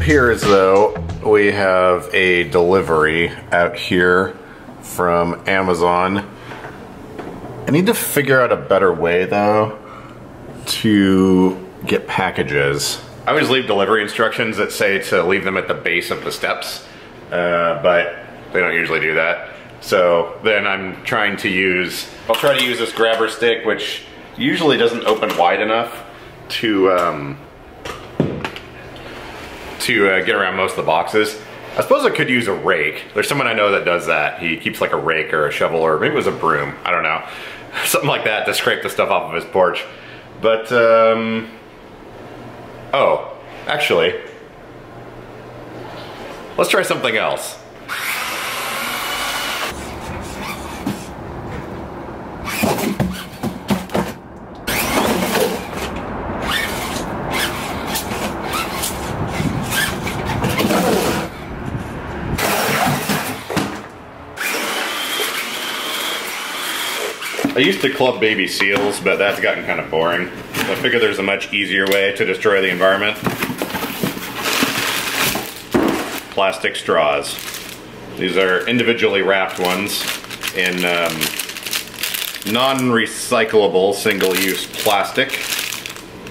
appears though we have a delivery out here from Amazon. I need to figure out a better way though to get packages. I always leave delivery instructions that say to leave them at the base of the steps, but they don't usually do that. So then I'll try to use this grabber stick, which usually doesn't open wide enough to get around most of the boxes. I suppose I could use a rake. There's someone I know that does that. He keeps like a rake or a shovel, or maybe it was a broom, I don't know. Something like that to scrape the stuff off of his porch. But, oh, actually, let's try something else. I used to club baby seals, but that's gotten kind of boring. So I figured there's a much easier way to destroy the environment. Plastic straws. These are individually wrapped ones in non-recyclable single-use plastic.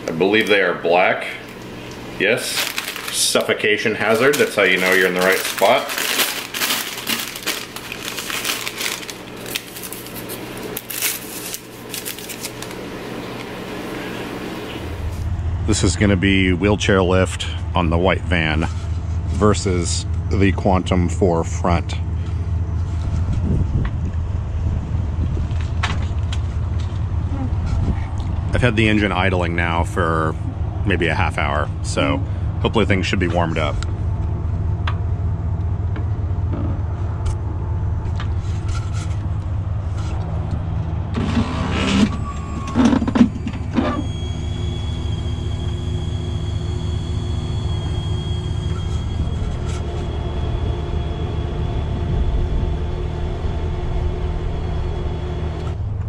I believe they are black. Yes, suffocation hazard, that's how you know you're in the right spot. This is going to be wheelchair lift on the white van versus the Quantum 4 front. I've had the engine idling now for maybe a half hour, so hopefully things should be warmed up.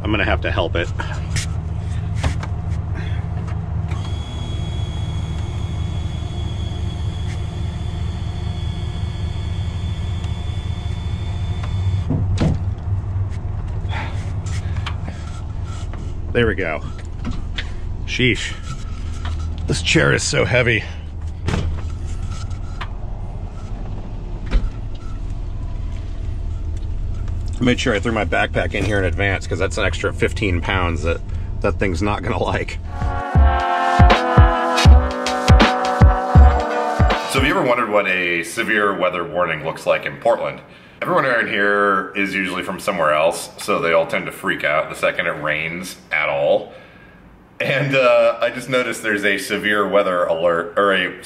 I'm gonna have to help it. There we go. Sheesh. This chair is so heavy. I made sure I threw my backpack in here in advance because that's an extra 15 pounds that thing's not gonna like. So have you ever wondered what a severe weather warning looks like in Portland? Everyone around here is usually from somewhere else, so they all tend to freak out the second it rains at all. And I just noticed there's a severe weather alert, or a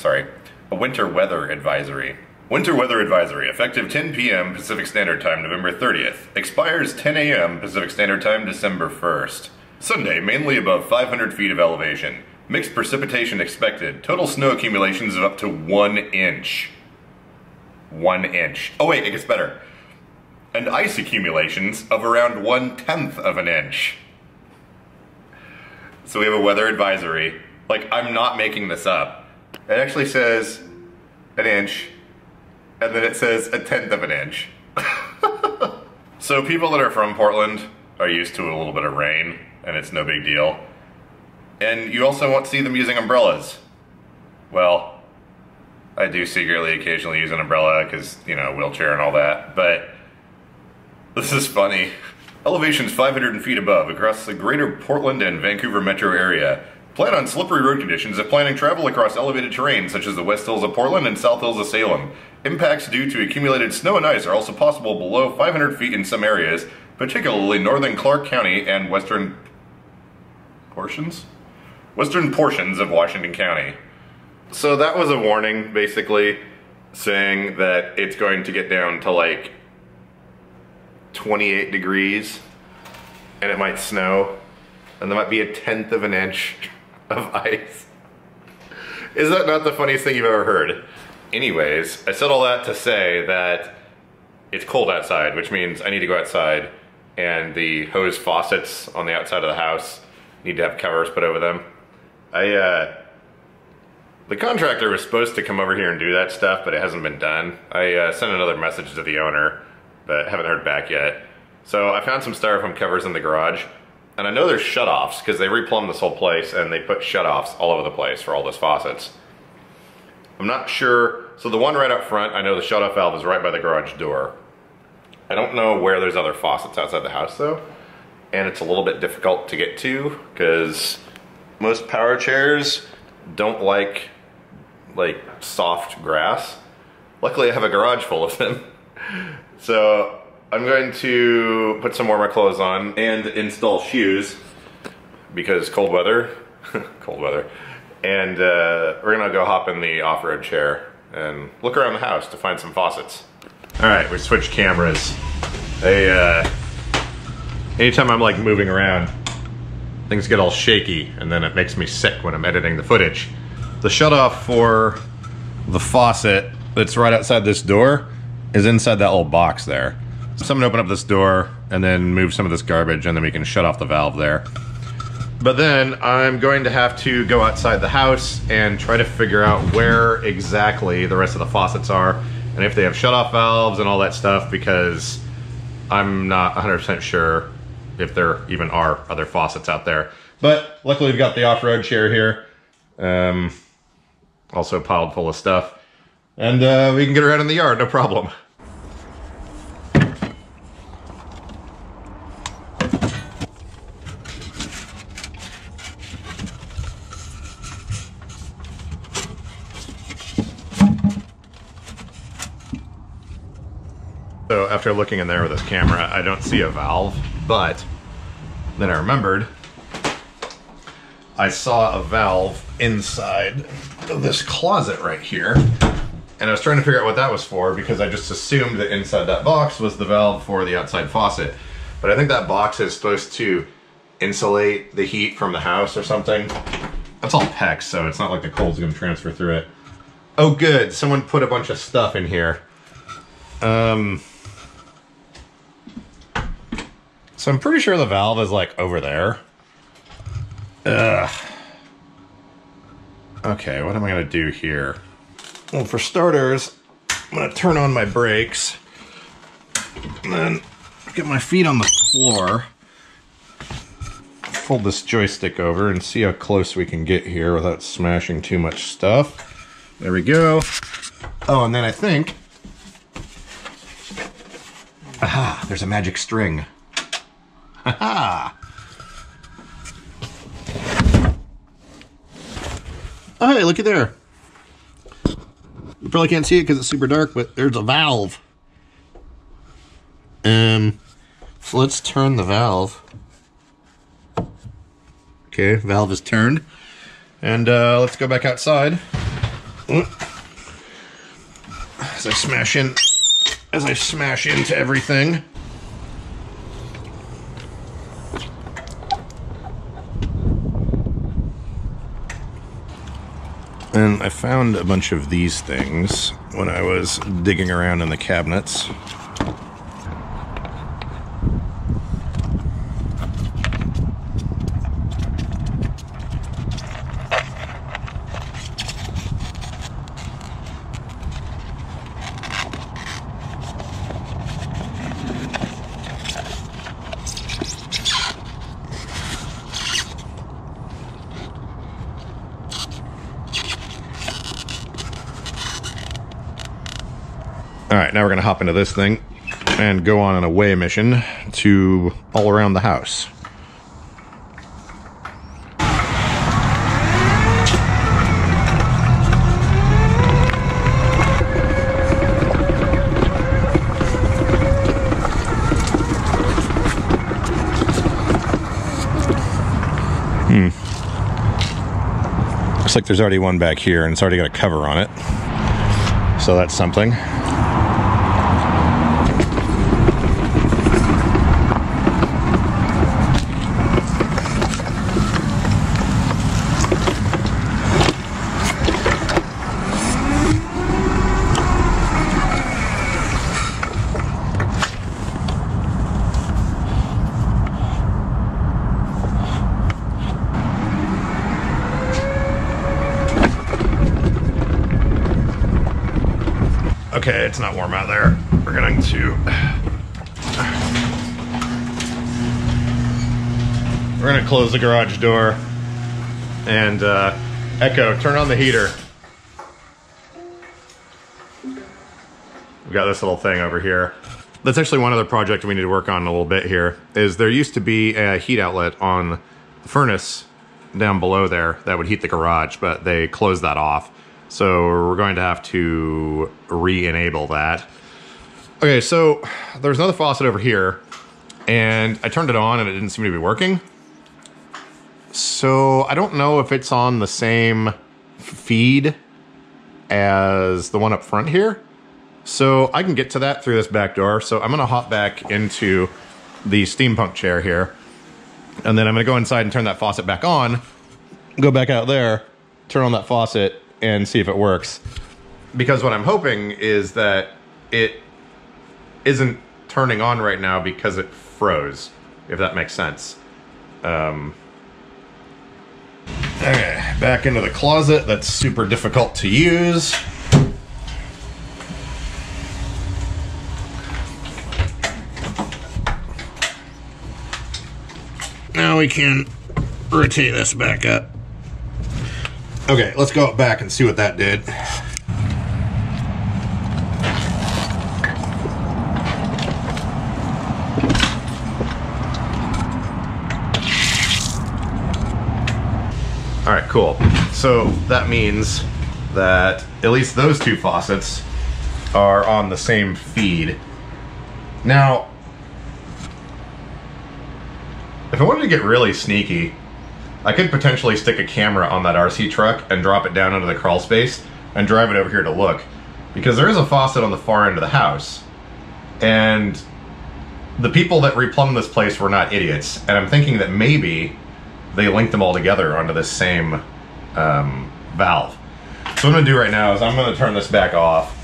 winter weather advisory. Winter weather advisory, effective 10 p.m. Pacific Standard Time, November 30th. Expires 10 a.m. Pacific Standard Time, December 1st. Sunday, mainly above 500 feet of elevation. Mixed precipitation expected. Total snow accumulations of up to 1 inch. 1 inch. Oh wait, it gets better. And ice accumulations of around 1/10 of an inch. So we have a weather advisory. Like, I'm not making this up. It actually says an inch. And then it says 1/10 of an inch. So people that are from Portland are used to a little bit of rain, and it's no big deal. And you also won't see them using umbrellas. Well, I do secretly occasionally use an umbrella because, you know, wheelchair and all that, but this is funny. Elevations 500 feet above across the greater Portland and Vancouver metro area. Plan on slippery road conditions if planning travel across elevated terrain such as the West Hills of Portland and South Hills of Salem. Impacts due to accumulated snow and ice are also possible below 500 feet in some areas, particularly northern Clark County and western portions of Washington County. So that was a warning, basically, saying that it's going to get down to like 28 degrees and it might snow, and there might be 1/10 of an inch of ice. Is that not the funniest thing you've ever heard? Anyways, I said all that to say that it's cold outside, which means I need to go outside, and the hose faucets on the outside of the house need to have covers put over them. The contractor was supposed to come over here and do that stuff, but it hasn't been done. I sent another message to the owner, but haven't heard back yet. So I found some styrofoam covers in the garage, and I know there's shutoffs because they replumbed this whole place and they put shutoffs all over the place for all those faucets. I'm not sure, so the one right up front, I know the shutoff valve is right by the garage door. I don't know where there's other faucets outside the house though, and it's a little bit difficult to get to because most power chairs don't like soft grass. Luckily I have a garage full of them. So I'm going to put some warmer clothes on and install shoes because cold weather, cold weather. And we're gonna go hop in the off-road chair and look around the house to find some faucets. All right, we switched cameras. Anytime I'm like moving around, things get all shaky and then it makes me sick when I'm editing the footage. The shutoff for the faucet that's right outside this door is inside that little box there. So I'm gonna open up this door and then move some of this garbage and then we can shut off the valve there. But then I'm going to have to go outside the house and try to figure out where exactly the rest of the faucets are and if they have shutoff valves and all that stuff, because I'm not 100% sure if there even are other faucets out there. But luckily we've got the off-road chair here. Also piled full of stuff. And we can get around in the yard, no problem. So after looking in there with this camera, I don't see a valve, but then I remembered I saw a valve inside of this closet right here, and I was trying to figure out what that was for because I just assumed that inside that box was the valve for the outside faucet. But I think that box is supposed to insulate the heat from the house or something. That's all PEX, so it's not like the cold's gonna transfer through it. Oh good, someone put a bunch of stuff in here. So I'm pretty sure the valve is like over there. Ugh. Okay, what am I gonna do here? Well, for starters, I'm gonna turn on my brakes and then get my feet on the floor, fold this joystick over and see how close we can get here without smashing too much stuff. There we go. Oh, and then I think, aha, there's a magic string. Ha-ha! Oh, hey, looky there. You probably can't see it because it's super dark, but there's a valve. So let's turn the valve. Okay, valve is turned. And let's go back outside. As I smash into everything. And I found a bunch of these things when I was digging around in the cabinets. Alright, now we're going to hop into this thing and go on an away mission to all around the house. Looks like there's already one back here and it's already got a cover on it. So that's something. Okay, it's not warm out there. We're going to... We're gonna close the garage door and Echo, turn on the heater. We got this little thing over here. That's actually one other project we need to work on a little bit here, is there used to be a heat outlet on the furnace down below there that would heat the garage, but they closed that off. So we're going to have to re-enable that. Okay, so there's another faucet over here, and I turned it on and it didn't seem to be working. So I don't know if it's on the same feed as the one up front here. So I can get to that through this back door. So I'm gonna hop back into the steam pump chair here. And then I'm gonna go inside and turn that faucet back on, go back out there, turn on that faucet and see if it works. Because what I'm hoping is that it isn't turning on right now because it froze, if that makes sense. Okay, back into the closet. That's super difficult to use. Now we can rotate this back up. Okay, let's go back and see what that did. All right, cool. So that means that at least those two faucets are on the same feed. Now, if I wanted to get really sneaky, I could potentially stick a camera on that RC truck and drop it down into the crawl space and drive it over here to look. Because there is a faucet on the far end of the house. And the people that replumbed this place were not idiots. And I'm thinking that maybe they linked them all together onto this same valve. So what I'm gonna do right now is I'm gonna turn this back off.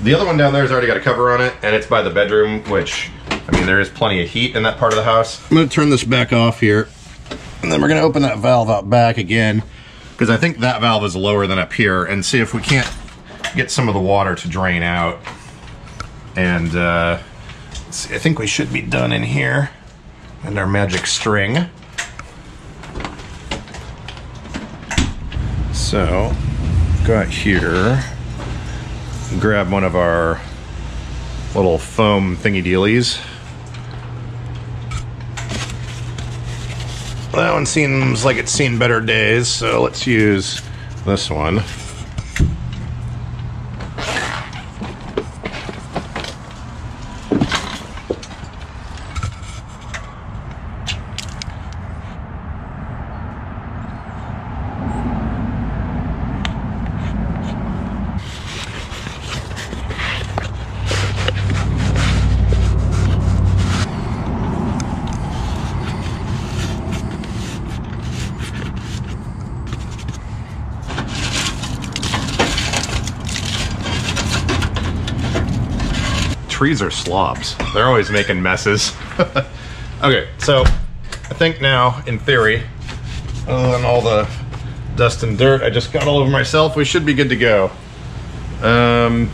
The other one down there has already got a cover on it, and it's by the bedroom, which, I mean, there is plenty of heat in that part of the house. I'm gonna turn this back off here, and then we're gonna open that valve out back again, because I think that valve is lower than up here, and see if we can't get some of the water to drain out. And let's see, I think we should be done in here. And our magic string. So, go out here, grab one of our little foam thingy dealies. That one seems like it's seen better days, so let's use this one. Trees are slobs. They're always making messes. Okay, so I think now, in theory, other than all the dust and dirt I just got all over myself, we should be good to go. Oh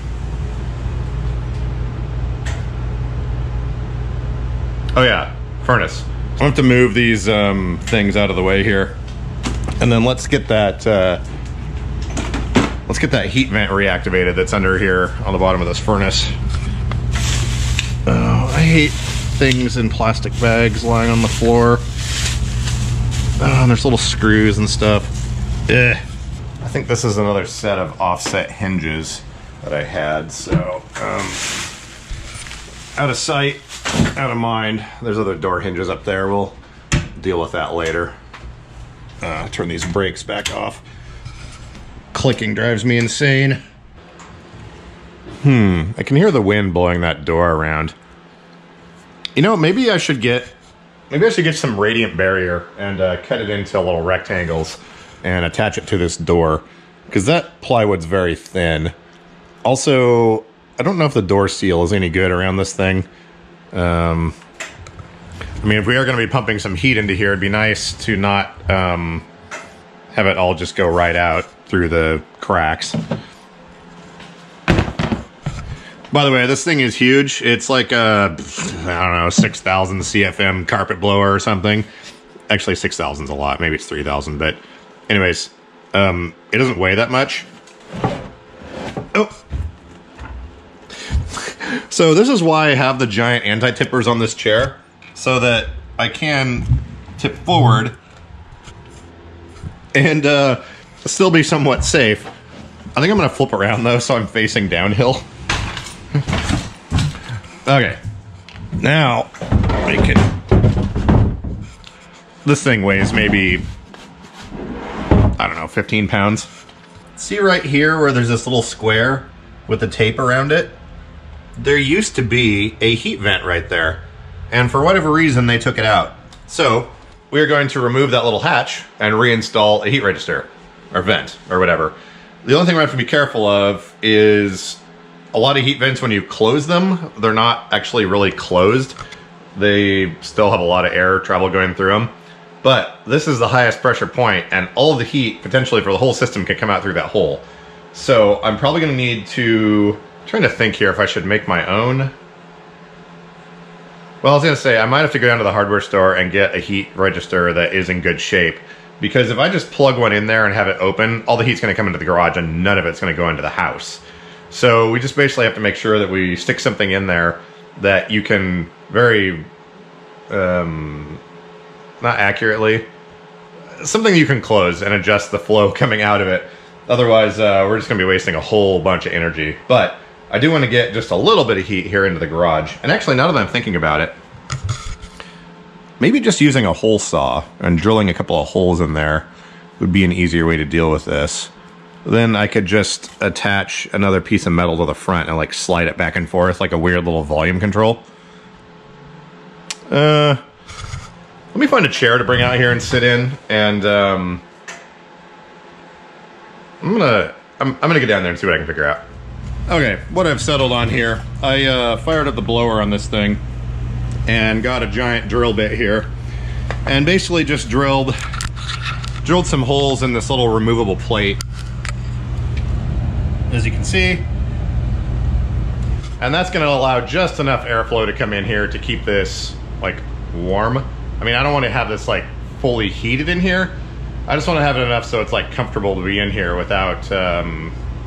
yeah, furnace. I have to move these things out of the way here, and then let's get that heat vent reactivated that's under here on the bottom of this furnace. Oh, I hate things in plastic bags lying on the floor. Oh, and there's little screws and stuff. Ugh. I think this is another set of offset hinges that I had, so out of sight, out of mind. There's other door hinges up there. We'll deal with that later. Turn these brakes back off. Clicking drives me insane. I can hear the wind blowing that door around. You know, maybe I should get some radiant barrier and cut it into little rectangles and attach it to this door, because that plywood's very thin. Also, I don't know if the door seal is any good around this thing. I mean, if we are going to be pumping some heat into here, it'd be nice to not have it all just go right out through the cracks. By the way, this thing is huge. It's like a, I don't know, 6,000 CFM carpet blower or something. Actually, 6,000 is a lot. Maybe it's 3,000, but anyways, it doesn't weigh that much. Oh. So this is why I have the giant anti-tippers on this chair, so that I can tip forward and still be somewhat safe. I think I'm gonna flip around though, so I'm facing downhill. Okay, now we can. This thing weighs maybe, I don't know, 15 pounds. See right here where there's this little square with the tape around it? There used to be a heat vent right there, and for whatever reason they took it out. So we're going to remove that little hatch and reinstall a heat register, or vent, or whatever. The only thing we have to be careful of is a lot of heat vents, when you close them, they're not actually really closed. They still have a lot of air travel going through them. But this is the highest pressure point, and all of the heat, potentially for the whole system, can come out through that hole. So I'm probably gonna need to, I'm trying to think here if I should make my own. Well, I was gonna say, I might have to go down to the hardware store and get a heat register that is in good shape. Because if I just plug one in there and have it open, all the heat's gonna come into the garage and none of it's gonna go into the house. So we just basically have to make sure that we stick something in there that you can very, not accurately, something you can close and adjust the flow coming out of it. Otherwise, we're just gonna be wasting a whole bunch of energy. But I do want to get just a little bit of heat here into the garage. And actually, now that I'm thinking about it, maybe just using a hole saw and drilling a couple of holes in there would be an easier way to deal with this. Then I could just attach another piece of metal to the front and like slide it back and forth like a weird little volume control. Let me find a chair to bring out here and sit in, and I'm gonna get down there and see what I can figure out. Okay, what I've settled on here, I fired up the blower on this thing and got a giant drill bit here, and basically just drilled some holes in this little removable plate, as you can see. And that's gonna allow just enough airflow to come in here to keep this like warm. I mean, I don't want to have this like fully heated in here. I just want to have it enough so it's like comfortable to be in here without,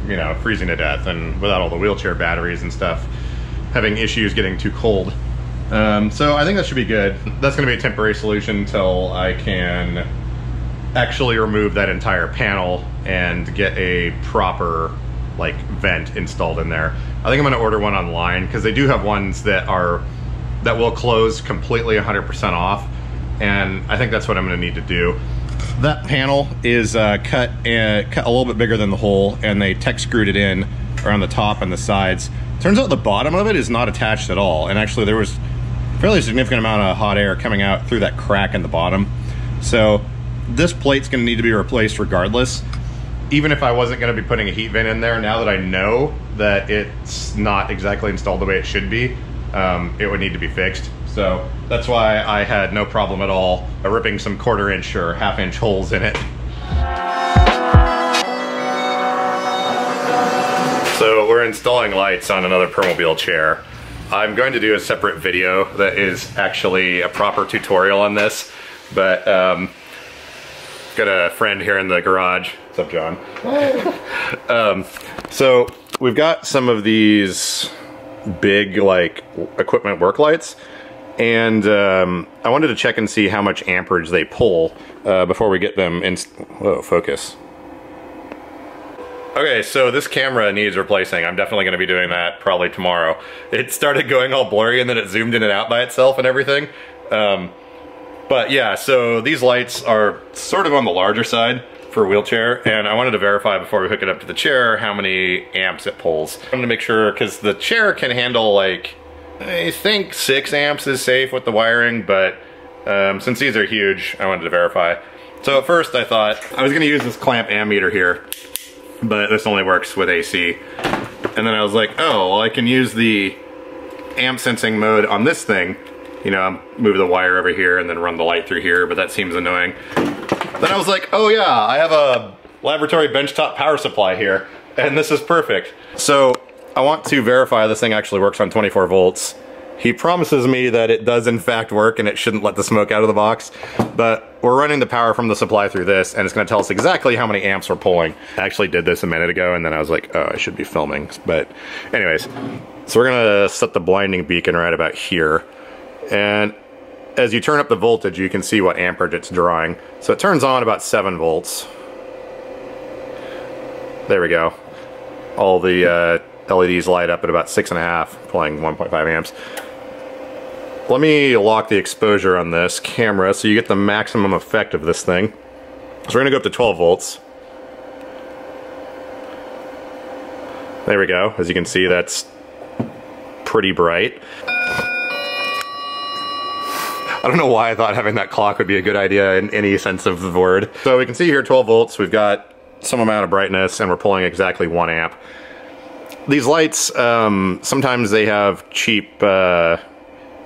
you know, freezing to death, and without all the wheelchair batteries and stuff having issues getting too cold. So I think that should be good. That's gonna be a temporary solution until I can actually remove that entire panel and get a proper like vent installed in there. I think I'm gonna order one online, because they do have ones that will close completely 100% off, and I think that's what I'm gonna need to do. That panel is cut a little bit bigger than the hole, and they tech screwed it in around the top and the sides. Turns out the bottom of it is not attached at all, and actually there was a fairly significant amount of hot air coming out through that crack in the bottom. So this plate's gonna need to be replaced regardless. Even if I wasn't gonna be putting a heat vent in there, now that I know that it's not exactly installed the way it should be, it would need to be fixed. So that's why I had no problem at all ripping some 1/4 inch or 1/2 inch holes in it. So we're installing lights on another Permobil chair. I'm going to do a separate video that is actually a proper tutorial on this, but got a friend here in the garage. What's up, John? So we've got some of these big like equipment work lights, and I wanted to check and see how much amperage they pull before we get them in. Whoa, focus. Okay, so this camera needs replacing. I'm definitely gonna be doing that probably tomorrow. It started going all blurry and then it zoomed in and out by itself and everything. But yeah, so these lights are sort of on the larger side for a wheelchair, and I wanted to verify before we hook it up to the chair how many amps it pulls. I wanted to make sure, because the chair can handle like, I think 6 amps is safe with the wiring, but since these are huge, I wanted to verify. So at first I thought I was gonna use this clamp ammeter here, but this only works with AC. And then I was like, oh, well I can use the amp sensing mode on this thing. You know, move the wire over here and then run the light through here, but that seems annoying. Then I was like, oh yeah, I have a laboratory benchtop power supply here, and this is perfect. So I want to verify this thing actually works on 24 volts. He promises me that it does in fact work and it shouldn't let the smoke out of the box, but we're running the power from the supply through this and it's going to tell us exactly how many amps we're pulling. I actually did this a minute ago and then I was like, oh, I should be filming. But anyways, so we're going to set the blinding beacon right about here. And as you turn up the voltage, you can see what amperage it's drawing. So it turns on about 7 volts. There we go. All the LEDs light up at about 6.5, pulling 1.5 amps. Let me lock the exposure on this camera so you get the maximum effect of this thing. So we're gonna go up to 12 volts. There we go. As you can see, that's pretty bright. I don't know why I thought having that clock would be a good idea in any sense of the word. So we can see here 12 volts, we've got some amount of brightness, and we're pulling exactly 1 amp. These lights, sometimes they have cheap, I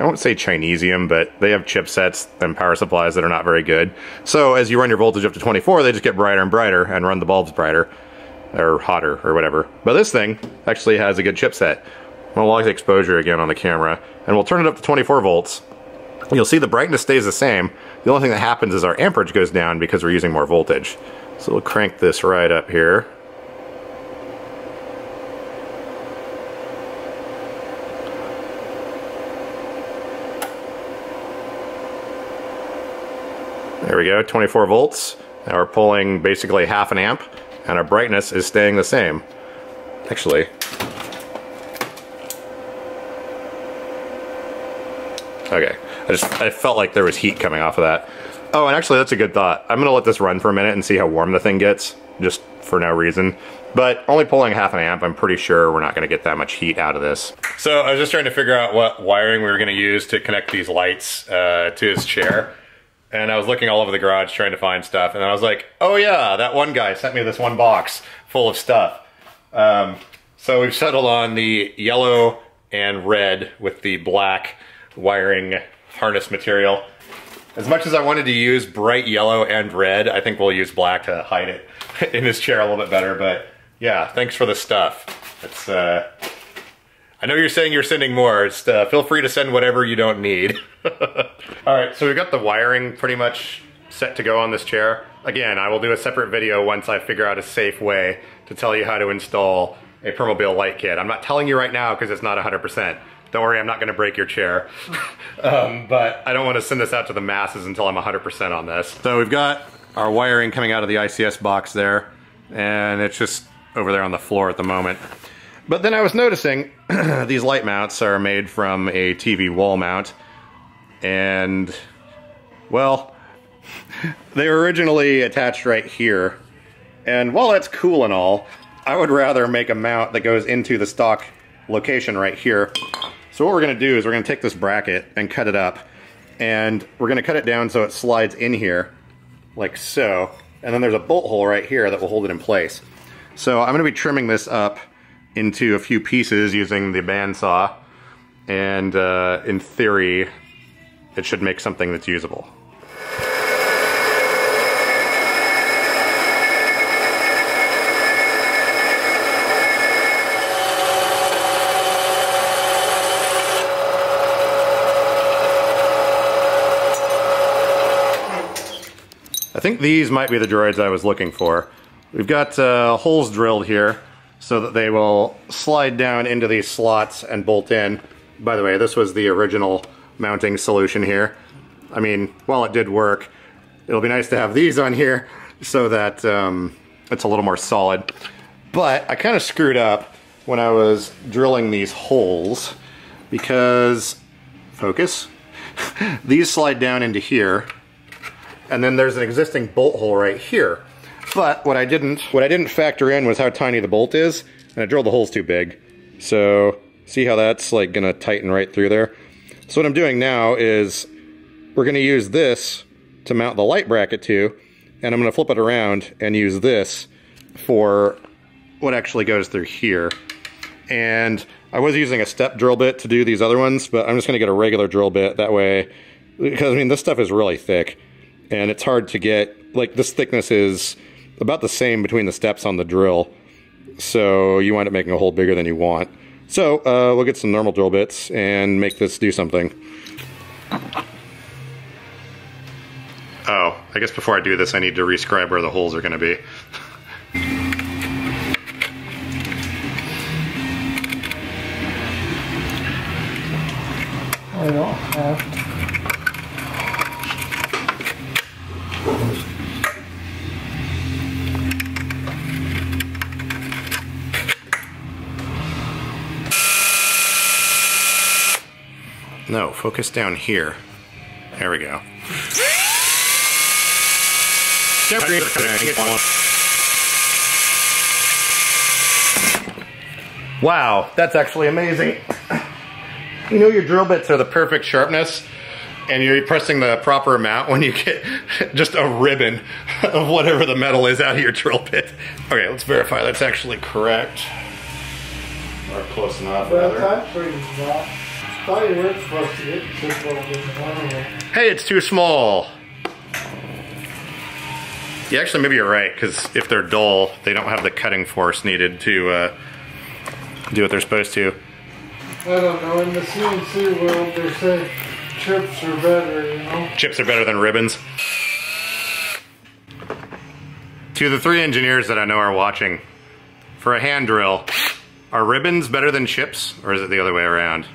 won't say Chinesium, but they have chipsets and power supplies that are not very good. So as you run your voltage up to 24, they just get brighter and brighter and run the bulbs brighter, or hotter, or whatever. But this thing actually has a good chipset. We'll lock the exposure again on the camera, and we'll turn it up to 24 volts. You'll see the brightness stays the same. The only thing that happens is our amperage goes down because we're using more voltage. So we'll crank this right up here. There we go, 24 volts. Now we're pulling basically half an amp, and our brightness is staying the same. Actually, okay, I felt like there was heat coming off of that. Oh, and actually that's a good thought. I'm gonna let this run for a minute and see how warm the thing gets, just for no reason. But only pulling half an amp, I'm pretty sure we're not gonna get that much heat out of this. So I was just trying to figure out what wiring we were gonna use to connect these lights to his chair. And I was looking all over the garage trying to find stuff, and then I was like, oh yeah, that one guy sent me this one box full of stuff. So we've settled on the yellow and red with the black wiring harness material. As much as I wanted to use bright yellow and red, I think we'll use black to hide it in his chair a little bit better, but yeah, thanks for the stuff. It's, I know you're saying you're sending more. It's, feel free to send whatever you don't need. Alright, so we've got the wiring pretty much set to go on this chair. Again, I will do a separate video once I figure out a safe way to tell you how to install a Permobil light kit. I'm not telling you right now because it's not 100%. Don't worry, I'm not going to break your chair. But I don't want to send this out to the masses until I'm 100% on this. So we've got our wiring coming out of the ICS box there, and it's just over there on the floor at the moment. But then I was noticing these light mounts are made from a TV wall mount, and, well, they were originally attached right here. And while that's cool and all, I would rather make a mount that goes into the stock location right here. So what we're going to do is we're going to take this bracket and cut it up, and we're going to cut it down so it slides in here, like so, and then there's a bolt hole right here that will hold it in place. So I'm going to be trimming this up into a few pieces using the bandsaw, and in theory it should make something that's usable. I think these might be the droids I was looking for. We've got holes drilled here so that they will slide down into these slots and bolt in. By the way, this was the original mounting solution here. I mean, while it did work, it'll be nice to have these on here so that it's a little more solid. But I kind of screwed up when I was drilling these holes because, focus, these slide down into here, and then there's an existing bolt hole right here. But what I didn't factor in was how tiny the bolt is, and I drilled the holes too big. So see how that's like gonna tighten right through there? So what I'm doing now is we're gonna use this to mount the light bracket to, and I'm gonna flip it around and use this for what actually goes through here. And I was using a step drill bit to do these other ones, but I'm just gonna get a regular drill bit that way, because I mean this stuff is really thick and it's hard to get, like this thickness is about the same between the steps on the drill. so you wind up making a hole bigger than you want. So we'll get some normal drill bits and make this do something. Oh, I guess before I do this I need to rescribe where the holes are going to be. I don't have to. No, focus down here. There we go. Wow, that's actually amazing. You know your drill bits are the perfect sharpness, and you're pressing the proper amount when you get just a ribbon of whatever the metal is out of your drill bit. Okay, let's verify that's actually correct. Or close enough, rather. That's actually not. I thought you weren't supposed to get this little bit of one. Hey, it's too small. Yeah, actually, maybe you're right, because if they're dull, they don't have the cutting force needed to do what they're supposed to. I don't know, in the CNC world, they say chips are better, you know? Chips are better than ribbons. To the 3 engineers that I know are watching, for a hand drill, are ribbons better than chips, or is it the other way around?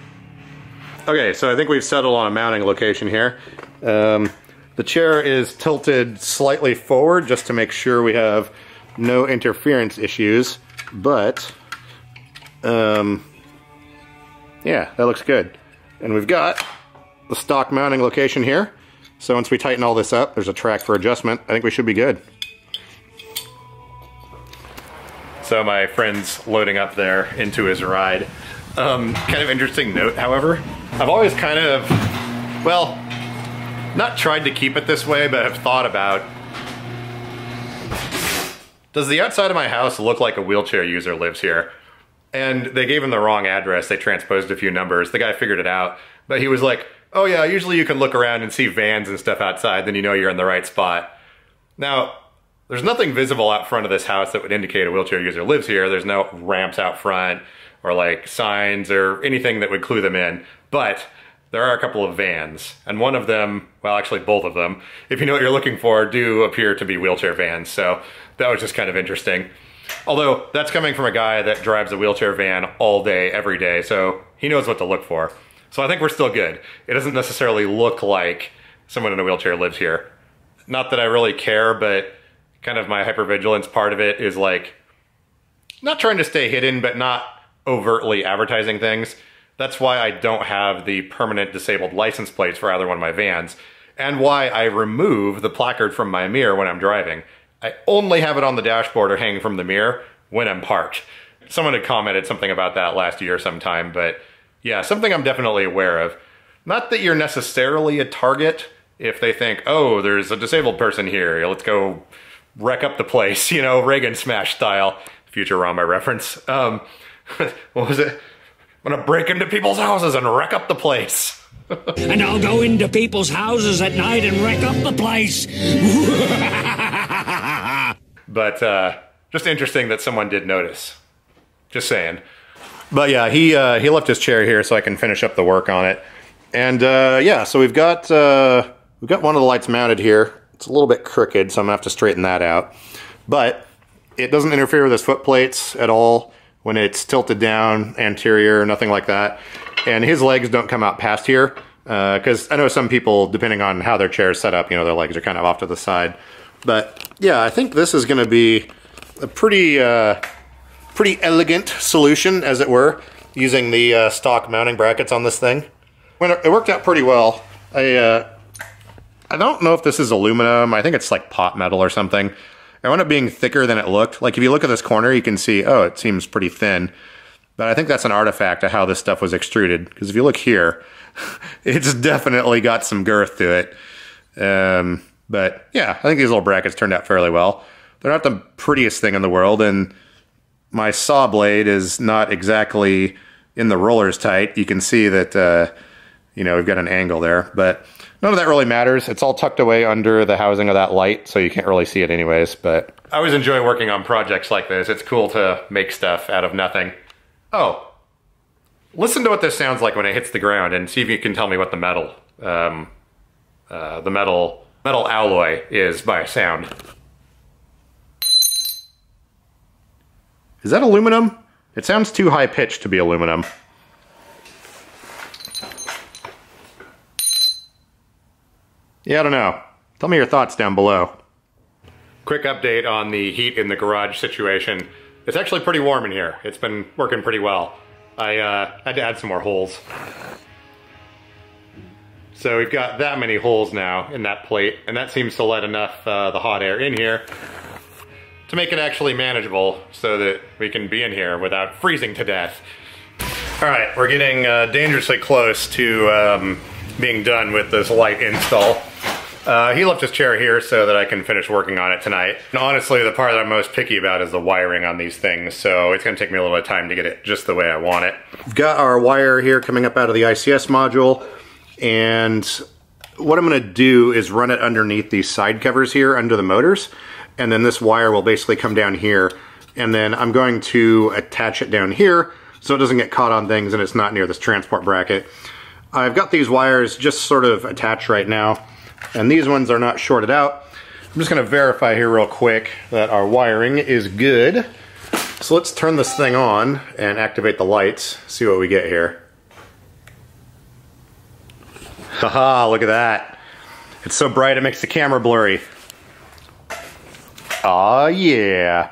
Okay, so I think we've settled on a mounting location here. The chair is tilted slightly forward just to make sure we have no interference issues, but yeah, that looks good. And we've got the stock mounting location here. So once we tighten all this up, there's a track for adjustment. I think we should be good. So my friend's loading up there into his ride. Kind of interesting note, however. I've always kind of, well, not tried to keep it this way, but have thought about, does the outside of my house look like a wheelchair user lives here? And they gave him the wrong address. They transposed a few numbers. The guy figured it out, but he was like, oh yeah, usually you can look around and see vans and stuff outside, then you know you're in the right spot. Now, there's nothing visible out front of this house that would indicate a wheelchair user lives here. There's no ramps out front or like signs or anything that would clue them in, but there are a couple of vans, and one of them, well actually both of them, if you know what you're looking for, do appear to be wheelchair vans, so that was just kind of interesting. Although, that's coming from a guy that drives a wheelchair van all day, every day, so he knows what to look for. So I think we're still good. It doesn't necessarily look like someone in a wheelchair lives here. Not that I really care, but kind of my hypervigilance part of it is like, not trying to stay hidden, but not overtly advertising things. That's why I don't have the permanent disabled license plates for either one of my vans, and why I remove the placard from my mirror when I'm driving. I only have it on the dashboard or hanging from the mirror when I'm parked. Someone had commented something about that last year sometime, but yeah, something I'm definitely aware of. Not that you're necessarily a target if they think, oh, there's a disabled person here, let's go wreck up the place, you know, Reagan smash style. Futurama reference. What was it? I'm gonna break into people's houses and wreck up the place. And I'll go into people's houses at night and wreck up the place. But just interesting that someone did notice. Just saying. But yeah, he left his chair here so I can finish up the work on it. And yeah, so we've got one of the lights mounted here. It's a little bit crooked, so I'm gonna have to straighten that out. But it doesn't interfere with his foot plates at all when it's tilted down, anterior, nothing like that. And his legs don't come out past here, because I know some people, depending on how their chair is set up, you know, their legs are kind of off to the side. But yeah, I think this is gonna be a pretty elegant solution, as it were, using the stock mounting brackets on this thing. It worked out pretty well. I don't know if this is aluminum. I think it's like pot metal or something. It wound up being thicker than it looked. Like if you look at this corner, you can see, oh, it seems pretty thin. But I think that's an artifact of how this stuff was extruded. Because if you look here, it's definitely got some girth to it. But yeah, I think these little brackets turned out fairly well. They're not the prettiest thing in the world, and my saw blade is not exactly in the rollers tight. You can see that, you know, we've got an angle there. But None of that really matters. It's all tucked away under the housing of that light, so you can't really see it anyways, but I always enjoy working on projects like this. It's cool to make stuff out of nothing. Oh, listen to what this sounds like when it hits the ground and see if you can tell me what the metal alloy is by sound. Is that aluminum? It sounds too high pitched to be aluminum. Yeah, I don't know. Tell me your thoughts down below. Quick update on the heat in the garage situation. It's actually pretty warm in here. It's been working pretty well. I had to add some more holes. So we've got that many holes now in that plate, and that seems to let enough the hot air in here to make it actually manageable so that we can be in here without freezing to death. All right, we're getting dangerously close to being done with this light install. He left his chair here so that I can finish working on it tonight. And honestly, the part that I'm most picky about is the wiring on these things, so it's gonna take me a little bit of time to get it just the way I want it. We've got our wire here coming up out of the ICS module, and what I'm gonna do is run it underneath these side covers here under the motors, and then this wire will basically come down here, and then I'm going to attach it down here so it doesn't get caught on things and it's not near this transport bracket. I've got these wires just sort of attached right now, and these ones are not shorted out. I'm just gonna verify here real quick that our wiring is good. So let's turn this thing on and activate the lights, see what we get here. Haha, look at that. It's so bright it makes the camera blurry. Aw, yeah.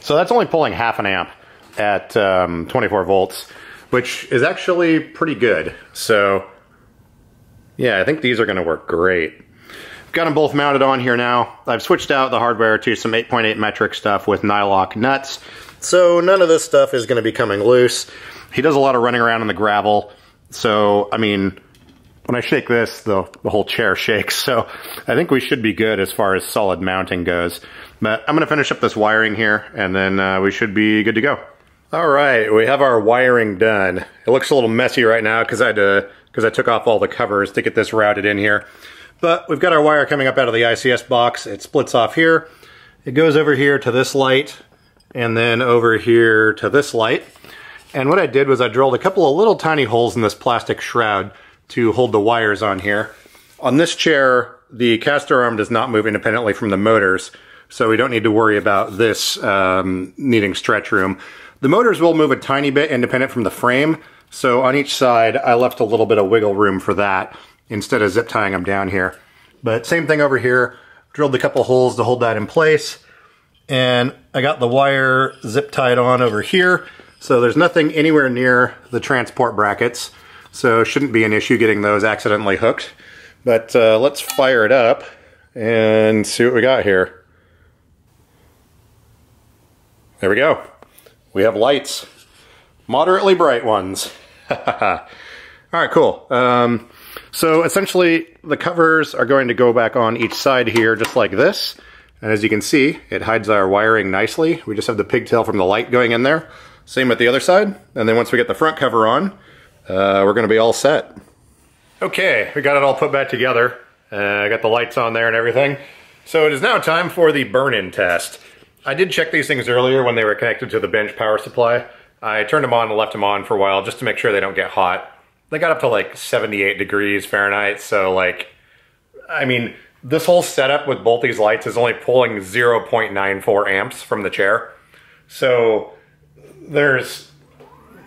So that's only pulling half an amp at 24 volts, which is actually pretty good. So yeah, I think these are gonna work great. Got them both mounted on here now. I've switched out the hardware to some 8.8 metric stuff with nylock nuts, so none of this stuff is gonna be coming loose. He does a lot of running around in the gravel, so I mean, when I shake this, the whole chair shakes, so I think we should be good as far as solid mounting goes. But I'm gonna finish up this wiring here, and then we should be good to go. All right, we have our wiring done. It looks a little messy right now because I took off all the covers to get this routed in here. But we've got our wire coming up out of the ICS box. It splits off here. It goes over here to this light, and then over here to this light. And what I did was I drilled a couple of little tiny holes in this plastic shroud to hold the wires on here. On this chair, the caster arm does not move independently from the motors, so we don't need to worry about this needing stretch room. The motors will move a tiny bit independent from the frame, so on each side I left a little bit of wiggle room for that instead of zip tying them down here. But same thing over here, drilled a couple holes to hold that in place, and I got the wire zip tied on over here, so there's nothing anywhere near the transport brackets, so shouldn't be an issue getting those accidentally hooked. But let's fire it up and see what we got here. There we go. We have lights. Moderately bright ones. All right, cool. So essentially the covers are going to go back on each side here just like this. And as you can see, it hides our wiring nicely. We just have the pigtail from the light going in there. Same with the other side. And then once we get the front cover on, we're gonna be all set. Okay, we got it all put back together. I got the lights on there and everything. So it is now time for the burn-in test. I did check these things earlier when they were connected to the bench power supply. I turned them on and left them on for a while just to make sure they don't get hot. They got up to like 78 degrees Fahrenheit, so like, I mean, this whole setup with both these lights is only pulling 0.94 amps from the chair. So there's,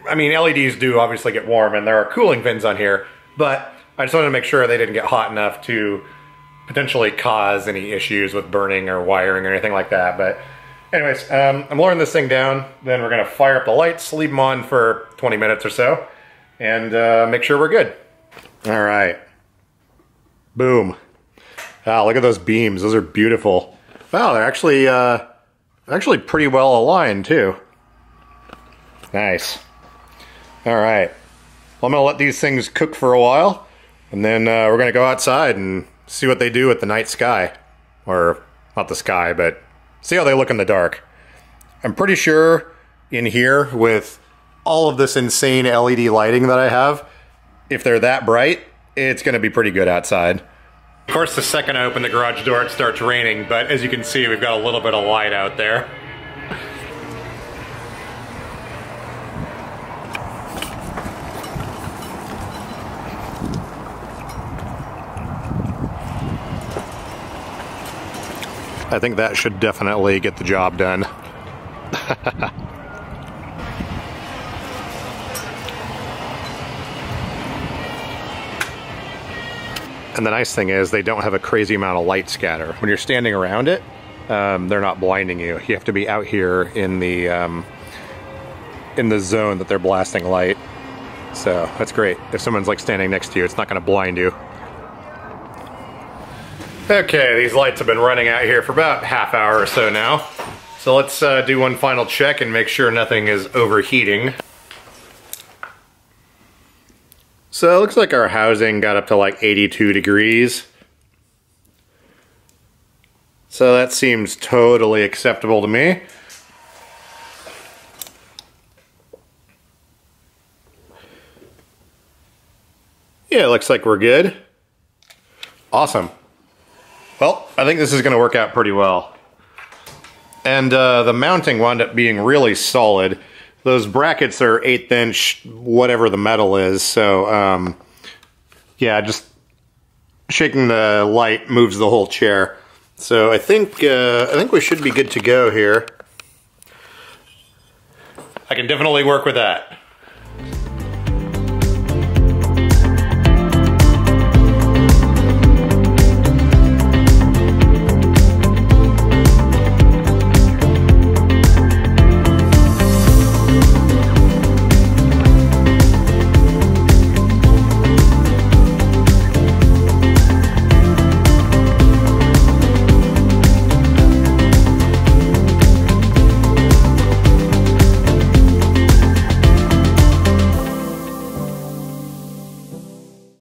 I mean, LEDs do obviously get warm and there are cooling fins on here, but I just wanted to make sure they didn't get hot enough to potentially cause any issues with burning or wiring or anything like that. But anyways, I'm lowering this thing down, then we're gonna fire up the lights, leave them on for 20 minutes or so, and make sure we're good. All right, boom. Wow, look at those beams, those are beautiful. Wow, they're actually pretty well aligned too. Nice. All right, well, I'm gonna let these things cook for a while, and then we're gonna go outside and see what they do with the night sky. Or, not the sky, but see how they look in the dark. I'm pretty sure in here with all of this insane LED lighting that I have, if they're that bright, it's gonna be pretty good outside. Of course, the second I open the garage door, it starts raining, but as you can see, we've got a little bit of light out there. I think that should definitely get the job done. And the nice thing is they don't have a crazy amount of light scatter. When you're standing around it, they're not blinding you. You have to be out here in the zone that they're blasting light. So that's great. If someone's like standing next to you, it's not gonna blind you. Okay, these lights have been running out here for about half hour or so now. So let's do one final check and make sure nothing is overheating. So it looks like our housing got up to like 82 degrees. So that seems totally acceptable to me. Yeah, it looks like we're good. Awesome. Well, I think this is going to work out pretty well. And the mounting wound up being really solid. Those brackets are 1/8 inch, whatever the metal is. So, yeah, just shaking the light moves the whole chair. So I think we should be good to go here. I can definitely work with that.